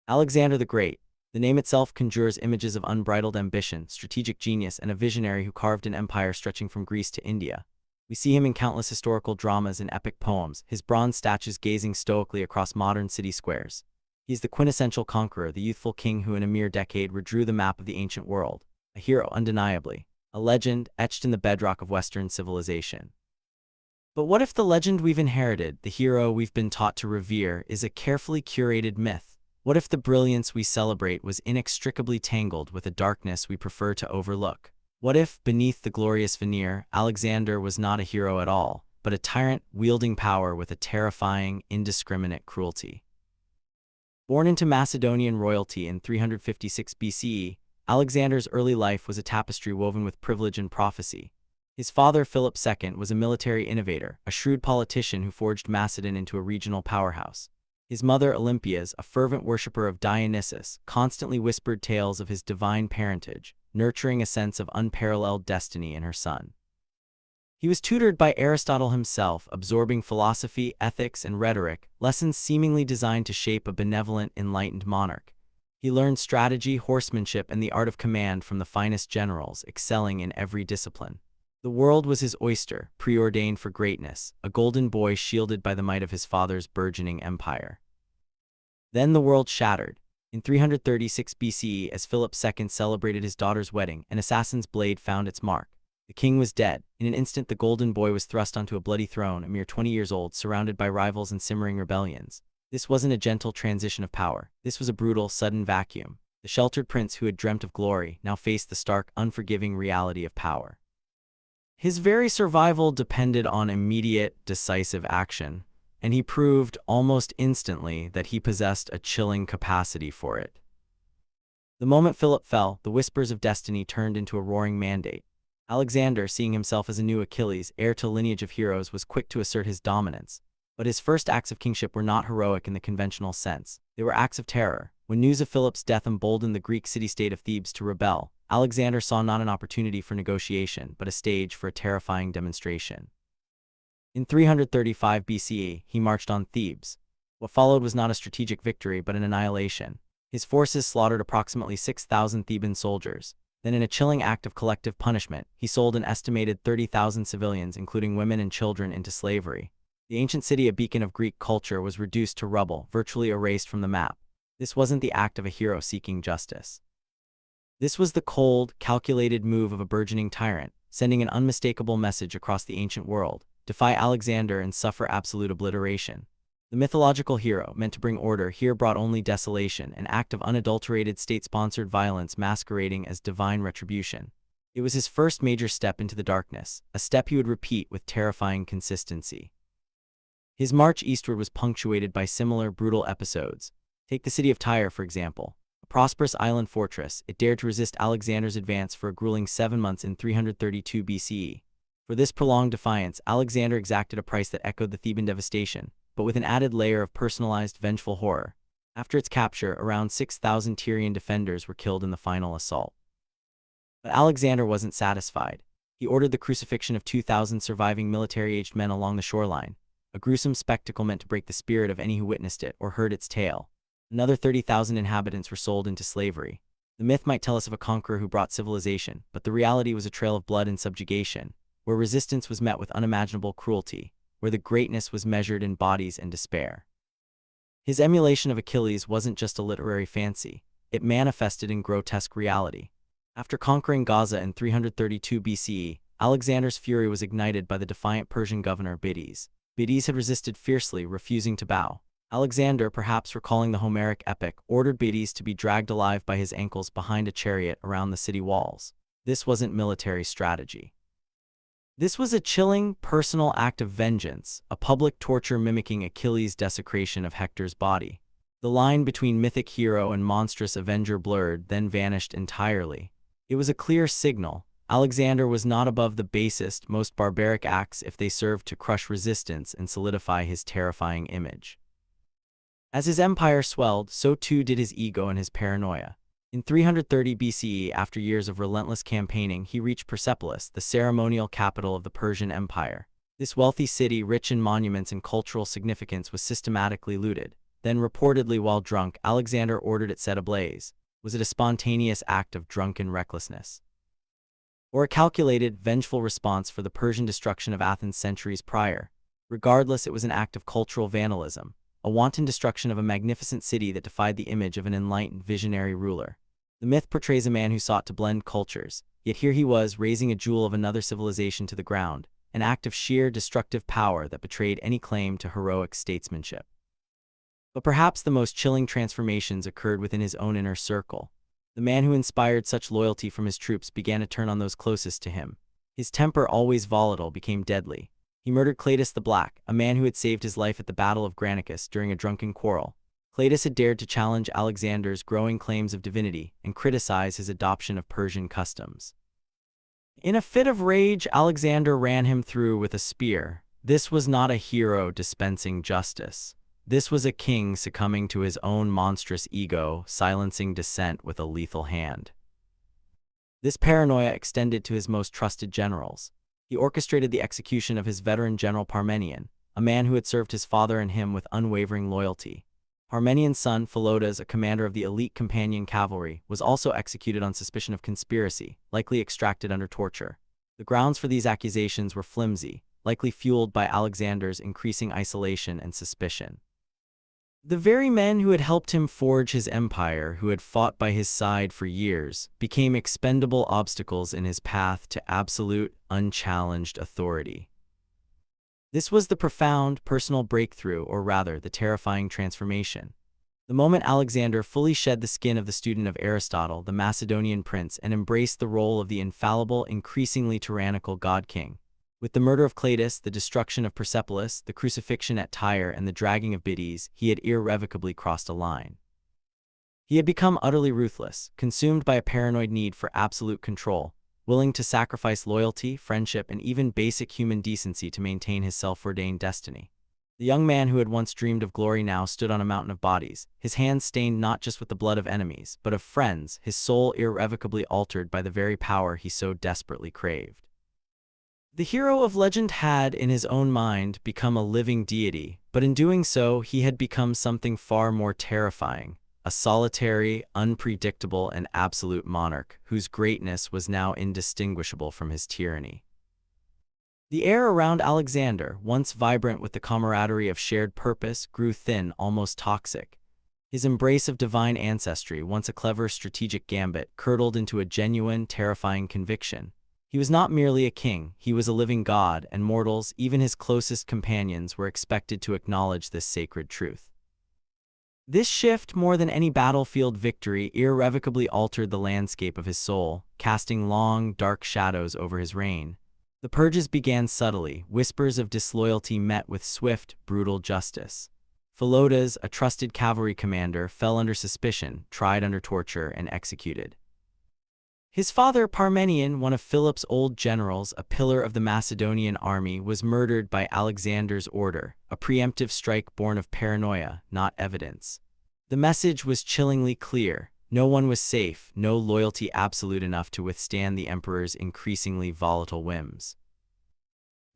Alexander the Great. The name itself conjures images of unbridled ambition, strategic genius, and a visionary who carved an empire stretching from Greece to India. We see him in countless historical dramas and epic poems, his bronze statues gazing stoically across modern city squares. He's the quintessential conqueror, the youthful king who in a mere decade redrew the map of the ancient world. A hero, undeniably. A legend, etched in the bedrock of Western civilization. But what if the legend we've inherited, the hero we've been taught to revere, is a carefully curated myth? What if the brilliance we celebrate was inextricably tangled with a darkness we prefer to overlook? What if, beneath the glorious veneer, Alexander was not a hero at all, but a tyrant wielding power with a terrifying, indiscriminate cruelty? Born into Macedonian royalty in 356 BCE, Alexander's early life was a tapestry woven with privilege and prophecy. His father, Philip II, was a military innovator, a shrewd politician who forged Macedon into a regional powerhouse. His mother, Olympias, a fervent worshipper of Dionysus, constantly whispered tales of his divine parentage, nurturing a sense of unparalleled destiny in her son. He was tutored by Aristotle himself, absorbing philosophy, ethics, and rhetoric, lessons seemingly designed to shape a benevolent, enlightened monarch. He learned strategy, horsemanship, and the art of command from the finest generals, excelling in every discipline. The world was his oyster, preordained for greatness, a golden boy shielded by the might of his father's burgeoning empire. Then the world shattered. In 336 BCE, as Philip II celebrated his daughter's wedding, an assassin's blade found its mark. The king was dead. In an instant, the golden boy was thrust onto a bloody throne, a mere 20 years old, surrounded by rivals and simmering rebellions. This wasn't a gentle transition of power. This was a brutal, sudden vacuum. The sheltered prince who had dreamt of glory now faced the stark, unforgiving reality of power. His very survival depended on immediate, decisive action, and he proved almost instantly that he possessed a chilling capacity for it. The moment Philip fell, the whispers of destiny turned into a roaring mandate. Alexander, seeing himself as a new Achilles, heir to a lineage of heroes, was quick to assert his dominance. But his first acts of kingship were not heroic in the conventional sense. They were acts of terror. When news of Philip's death emboldened the Greek city-state of Thebes to rebel, Alexander saw not an opportunity for negotiation, but a stage for a terrifying demonstration. In 335 BCE, he marched on Thebes. What followed was not a strategic victory, but an annihilation. His forces slaughtered approximately 6,000 Theban soldiers. Then, in a chilling act of collective punishment, he sold an estimated 30,000 civilians, including women and children, into slavery. The ancient city, a beacon of Greek culture, was reduced to rubble, virtually erased from the map. This wasn't the act of a hero seeking justice. This was the cold, calculated move of a burgeoning tyrant, sending an unmistakable message across the ancient world: defy Alexander and suffer absolute obliteration. The mythological hero, meant to bring order, here brought only desolation, an act of unadulterated state-sponsored violence masquerading as divine retribution. It was his first major step into the darkness, a step he would repeat with terrifying consistency. His march eastward was punctuated by similar brutal episodes. Take the city of Tyre, for example. A prosperous island fortress, it dared to resist Alexander's advance for a grueling 7 months in 332 BCE. For this prolonged defiance, Alexander exacted a price that echoed the Theban devastation, but with an added layer of personalized, vengeful horror. After its capture, around 6,000 Tyrian defenders were killed in the final assault. But Alexander wasn't satisfied. He ordered the crucifixion of 2,000 surviving military-aged men along the shoreline, a gruesome spectacle meant to break the spirit of any who witnessed it or heard its tale. Another 30,000 inhabitants were sold into slavery. The myth might tell us of a conqueror who brought civilization, but the reality was a trail of blood and subjugation, where resistance was met with unimaginable cruelty, where the greatness was measured in bodies and despair. His emulation of Achilles wasn't just a literary fancy, it manifested in grotesque reality. After conquering Gaza in 332 BCE, Alexander's fury was ignited by the defiant Persian governor Bitias. Bitias had resisted fiercely, refusing to bow. Alexander, perhaps recalling the Homeric epic, ordered Bitias to be dragged alive by his ankles behind a chariot around the city walls. This wasn't military strategy. This was a chilling, personal act of vengeance, a public torture mimicking Achilles' desecration of Hector's body. The line between mythic hero and monstrous avenger blurred, then vanished entirely. It was a clear signal. Alexander was not above the basest, most barbaric acts if they served to crush resistance and solidify his terrifying image. As his empire swelled, so too did his ego and his paranoia. In 330 BCE, after years of relentless campaigning, he reached Persepolis, the ceremonial capital of the Persian Empire. This wealthy city, rich in monuments and cultural significance, was systematically looted. Then, reportedly while drunk, Alexander ordered it set ablaze. Was it a spontaneous act of drunken recklessness, or a calculated, vengeful response for the Persian destruction of Athens centuries prior? Regardless, it was an act of cultural vandalism, a wanton destruction of a magnificent city that defied the image of an enlightened, visionary ruler. The myth portrays a man who sought to blend cultures, yet here he was, razing a jewel of another civilization to the ground, an act of sheer, destructive power that betrayed any claim to heroic statesmanship. But perhaps the most chilling transformations occurred within his own inner circle. The man who inspired such loyalty from his troops began to turn on those closest to him. His temper, always volatile, became deadly. He murdered Cletus the Black, a man who had saved his life at the Battle of Granicus during a drunken quarrel. Cletus had dared to challenge Alexander's growing claims of divinity and criticize his adoption of Persian customs. In a fit of rage, Alexander ran him through with a spear. This was not a hero dispensing justice. This was a king succumbing to his own monstrous ego, silencing dissent with a lethal hand. This paranoia extended to his most trusted generals. He orchestrated the execution of his veteran general Parmenion, a man who had served his father and him with unwavering loyalty. Parmenion's son, Philotas, a commander of the elite companion cavalry, was also executed on suspicion of conspiracy, likely extracted under torture. The grounds for these accusations were flimsy, likely fueled by Alexander's increasing isolation and suspicion. The very men who had helped him forge his empire, who had fought by his side for years, became expendable obstacles in his path to absolute, unchallenged authority. This was the profound, personal breakthrough, or rather, the terrifying transformation. The moment Alexander fully shed the skin of the student of Aristotle, the Macedonian prince, and embraced the role of the infallible, increasingly tyrannical god-king. With the murder of Cletus, the destruction of Persepolis, the crucifixion at Tyre, and the dragging of Biddes, he had irrevocably crossed a line. He had become utterly ruthless, consumed by a paranoid need for absolute control, willing to sacrifice loyalty, friendship, and even basic human decency to maintain his self-ordained destiny. The young man who had once dreamed of glory now stood on a mountain of bodies, his hands stained not just with the blood of enemies, but of friends, his soul irrevocably altered by the very power he so desperately craved. The hero of legend had, in his own mind, become a living deity, but in doing so, he had become something far more terrifying, a solitary, unpredictable, and absolute monarch, whose greatness was now indistinguishable from his tyranny. The air around Alexander, once vibrant with the camaraderie of shared purpose, grew thin, almost toxic. His embrace of divine ancestry, once a clever strategic gambit, curdled into a genuine, terrifying conviction. He was not merely a king, he was a living god, and mortals, even his closest companions, were expected to acknowledge this sacred truth. This shift, more than any battlefield victory, irrevocably altered the landscape of his soul, casting long, dark shadows over his reign. The purges began subtly, whispers of disloyalty met with swift, brutal justice. Philotas, a trusted cavalry commander, fell under suspicion, tried under torture, and executed. His father, Parmenion, one of Philip's old generals, a pillar of the Macedonian army, was murdered by Alexander's order, a preemptive strike born of paranoia, not evidence. The message was chillingly clear. No one was safe, no loyalty absolute enough to withstand the emperor's increasingly volatile whims.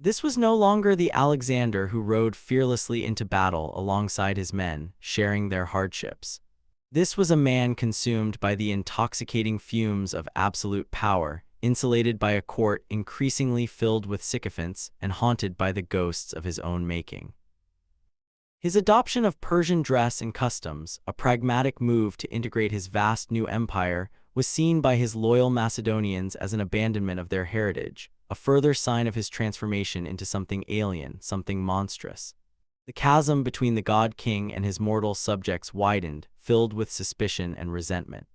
This was no longer the Alexander who rode fearlessly into battle alongside his men, sharing their hardships. This was a man consumed by the intoxicating fumes of absolute power, insulated by a court increasingly filled with sycophants and haunted by the ghosts of his own making. His adoption of Persian dress and customs, a pragmatic move to integrate his vast new empire, was seen by his loyal Macedonians as an abandonment of their heritage, a further sign of his transformation into something alien, something monstrous. The chasm between the god-king and his mortal subjects widened, filled with suspicion and resentment.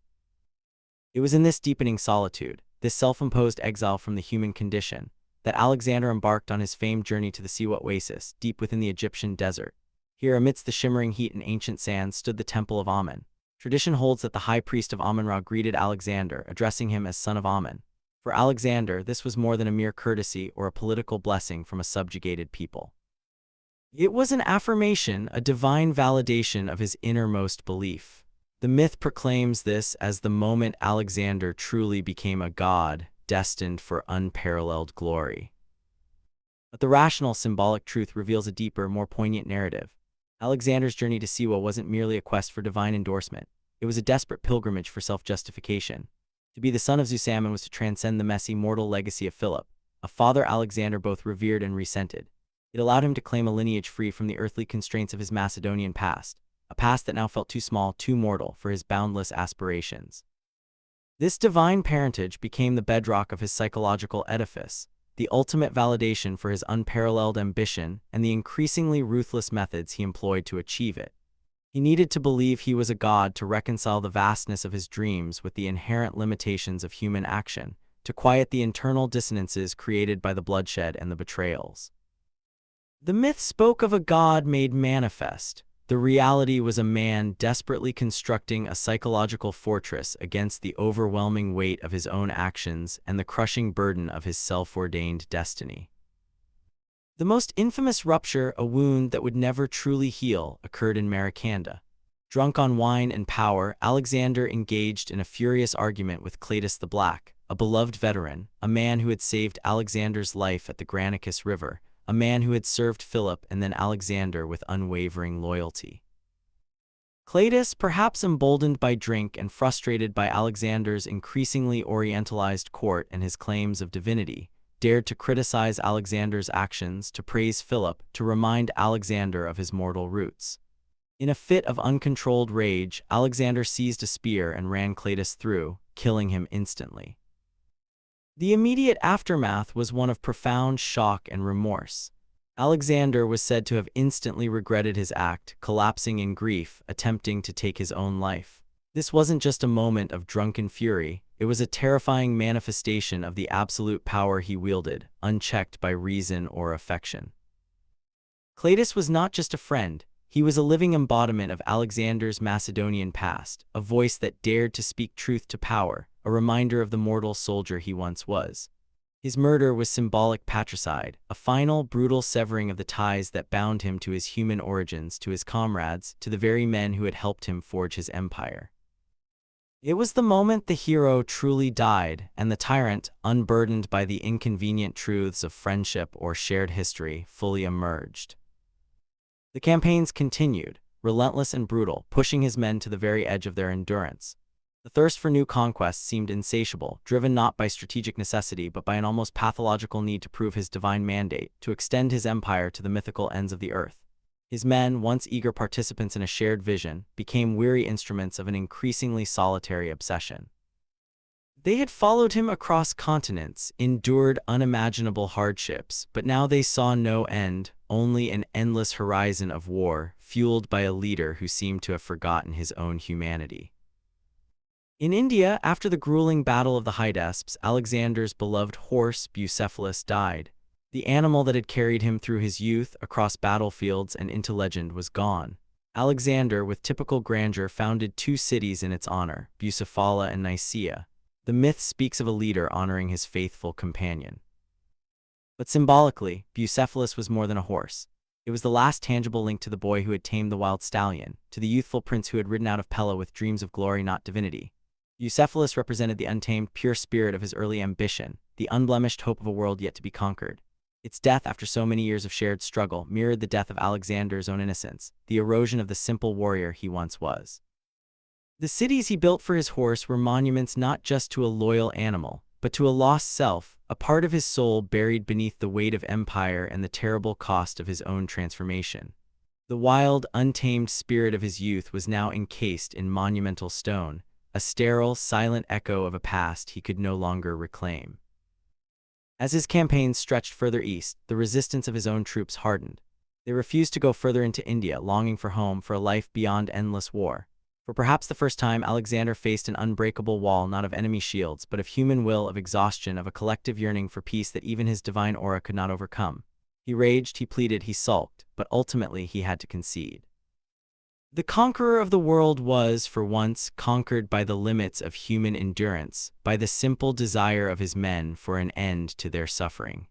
It was in this deepening solitude, this self-imposed exile from the human condition, that Alexander embarked on his famed journey to the Siwa oasis, deep within the Egyptian desert. Here, amidst the shimmering heat and ancient sands, stood the temple of Amun. Tradition holds that the high priest of Amun-Ra greeted Alexander, addressing him as son of Amun. For Alexander, this was more than a mere courtesy or a political blessing from a subjugated people. It was an affirmation, a divine validation of his innermost belief. The myth proclaims this as the moment Alexander truly became a god, destined for unparalleled glory. But the rational, symbolic truth reveals a deeper, more poignant narrative. Alexander's journey to Siwa wasn't merely a quest for divine endorsement. It was a desperate pilgrimage for self-justification. To be the son of Zusammen was to transcend the messy, mortal legacy of Philip, a father Alexander both revered and resented. It allowed him to claim a lineage free from the earthly constraints of his Macedonian past, a past that now felt too small, too mortal for his boundless aspirations. This divine parentage became the bedrock of his psychological edifice, the ultimate validation for his unparalleled ambition and the increasingly ruthless methods he employed to achieve it. He needed to believe he was a god to reconcile the vastness of his dreams with the inherent limitations of human action, to quiet the internal dissonances created by the bloodshed and the betrayals. The myth spoke of a god made manifest. The reality was a man desperately constructing a psychological fortress against the overwhelming weight of his own actions and the crushing burden of his self-ordained destiny. The most infamous rupture, a wound that would never truly heal, occurred in Maracanda. Drunk on wine and power, Alexander engaged in a furious argument with Cletus the Black, a beloved veteran, a man who had saved Alexander's life at the Granicus River, a man who had served Philip and then Alexander with unwavering loyalty. Cletus, perhaps emboldened by drink and frustrated by Alexander's increasingly orientalized court and his claims of divinity, dared to criticize Alexander's actions, to praise Philip, to remind Alexander of his mortal roots. In a fit of uncontrolled rage, Alexander seized a spear and ran Cletus through, killing him instantly. The immediate aftermath was one of profound shock and remorse. Alexander was said to have instantly regretted his act, collapsing in grief, attempting to take his own life. This wasn't just a moment of drunken fury, it was a terrifying manifestation of the absolute power he wielded, unchecked by reason or affection. Cletus was not just a friend, he was a living embodiment of Alexander's Macedonian past, a voice that dared to speak truth to power, a reminder of the mortal soldier he once was. His murder was symbolic patricide, a final, brutal severing of the ties that bound him to his human origins, to his comrades, to the very men who had helped him forge his empire. It was the moment the hero truly died, and the tyrant, unburdened by the inconvenient truths of friendship or shared history, fully emerged. The campaigns continued, relentless and brutal, pushing his men to the very edge of their endurance. The thirst for new conquests seemed insatiable, driven not by strategic necessity but by an almost pathological need to prove his divine mandate, to extend his empire to the mythical ends of the earth. His men, once eager participants in a shared vision, became weary instruments of an increasingly solitary obsession. They had followed him across continents, endured unimaginable hardships, but now they saw no end, only an endless horizon of war, fueled by a leader who seemed to have forgotten his own humanity. In India, after the grueling Battle of the Hydaspes, Alexander's beloved horse, Bucephalus, died. The animal that had carried him through his youth, across battlefields and into legend, was gone. Alexander, with typical grandeur, founded two cities in its honor, Bucephala and Nicaea. The myth speaks of a leader honoring his faithful companion. But symbolically, Bucephalus was more than a horse. It was the last tangible link to the boy who had tamed the wild stallion, to the youthful prince who had ridden out of Pella with dreams of glory, not divinity. Bucephalus represented the untamed, pure spirit of his early ambition, the unblemished hope of a world yet to be conquered. Its death, after so many years of shared struggle, mirrored the death of Alexander's own innocence, the erosion of the simple warrior he once was. The cities he built for his horse were monuments not just to a loyal animal, but to a lost self, a part of his soul buried beneath the weight of empire and the terrible cost of his own transformation. The wild, untamed spirit of his youth was now encased in monumental stone, a sterile, silent echo of a past he could no longer reclaim. As his campaigns stretched further east, the resistance of his own troops hardened. They refused to go further into India, longing for home, for a life beyond endless war. For perhaps the first time, Alexander faced an unbreakable wall, not of enemy shields, but of human will, of exhaustion, of a collective yearning for peace that even his divine aura could not overcome. He raged, he pleaded, he sulked, but ultimately he had to concede. The conqueror of the world was, for once, conquered by the limits of human endurance, by the simple desire of his men for an end to their suffering.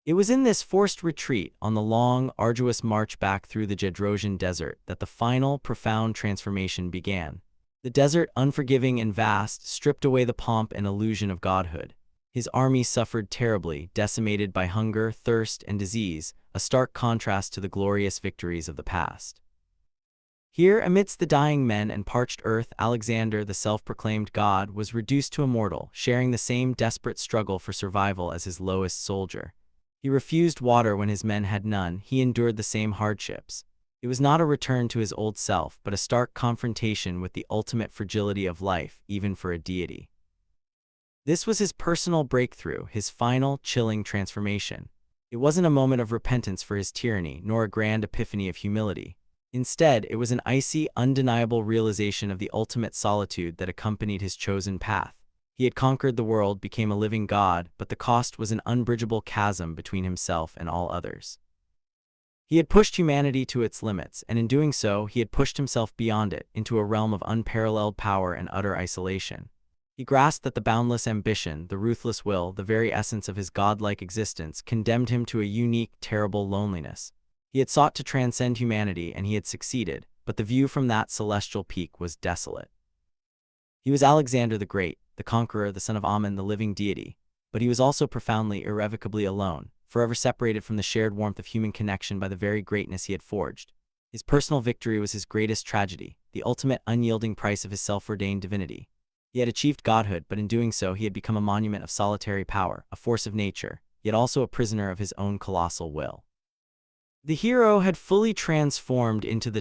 It was in this forced retreat, on the long, arduous march back through the Jedrosian desert, that the final, profound transformation began. The desert, unforgiving and vast, stripped away the pomp and illusion of godhood. His army suffered terribly, decimated by hunger, thirst, and disease, a stark contrast to the glorious victories of the past. Here, amidst the dying men and parched earth, Alexander, the self-proclaimed god, was reduced to a mortal, sharing the same desperate struggle for survival as his lowest soldier. He refused water when his men had none. He endured the same hardships. It was not a return to his old self, but a stark confrontation with the ultimate fragility of life, even for a deity. This was his personal breakthrough, his final, chilling transformation. It wasn't a moment of repentance for his tyranny, nor a grand epiphany of humility. Instead, it was an icy, undeniable realization of the ultimate solitude that accompanied his chosen path. He had conquered the world, became a living god, but the cost was an unbridgeable chasm between himself and all others. He had pushed humanity to its limits, and in doing so, he had pushed himself beyond it, into a realm of unparalleled power and utter isolation. He grasped that the boundless ambition, the ruthless will, the very essence of his godlike existence, condemned him to a unique, terrible loneliness. He had sought to transcend humanity, and he had succeeded, but the view from that celestial peak was desolate. He was Alexander the Great, the conqueror, the son of Ammon, the living deity, but he was also profoundly, irrevocably alone, forever separated from the shared warmth of human connection by the very greatness he had forged. His personal victory was his greatest tragedy, the ultimate unyielding price of his self-ordained divinity. He had achieved godhood, but in doing so he had become a monument of solitary power, a force of nature, yet also a prisoner of his own colossal will. The hero had fully transformed into the